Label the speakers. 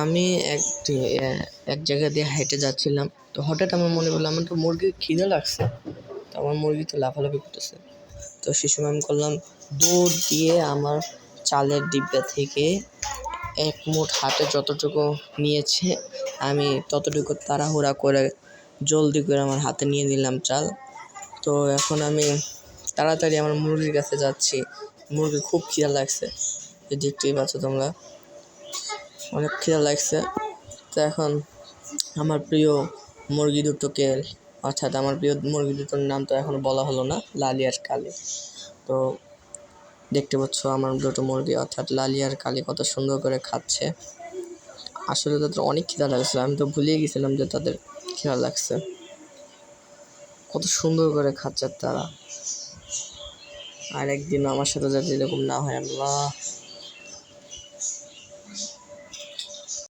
Speaker 1: আমি এক জায়গা দিয়ে হেঁটে যাচ্ছিলাম, তো হঠাৎ আমার মনে পড়লো আমার তো মুরগির খিদে লাগছে। তো আমার মুরগি তো লাফালাফি করতেছে। তো সে সময় আমি করলাম, দৌড় দিয়ে আমার চালের ডিব্বা থেকে এক মুঠ হাতে যতটুকু নিয়েছে আমি ততটুকু তাড়াহুড়া করে জলদি করে আমার হাতে নিয়ে নিলাম চাল। তো এখন আমি তাড়াতাড়ি আমার মুরগির কাছে যাচ্ছি। মুরগির খুব খিদা লাগছে, এই দেখতেই পাচ্ছ তোমরা, অনেক খিদা লাগছে। তো এখন আমার প্রিয় মুরগি দুটোকে, অর্থাৎ আমার প্রিয় মুরগি দুটোর নাম তো এখনও বলা হলো না, লালি আর কালি। তো দেখতে পাচ্ছ আমার দুটো মুরগি অর্থাৎ লালি আর কালি কত সুন্দর করে খাচ্ছে। আসলে তাদের অনেক খিদা লাগছিল, আমি তো ভুলিয়ে গেছিলাম যে তাদের খিদা লাগছে। কত সুন্দর করে খাচ্ছে তারা। আর একদিন আমার সাথে যাতে এরকম না হয় আল্লাহ।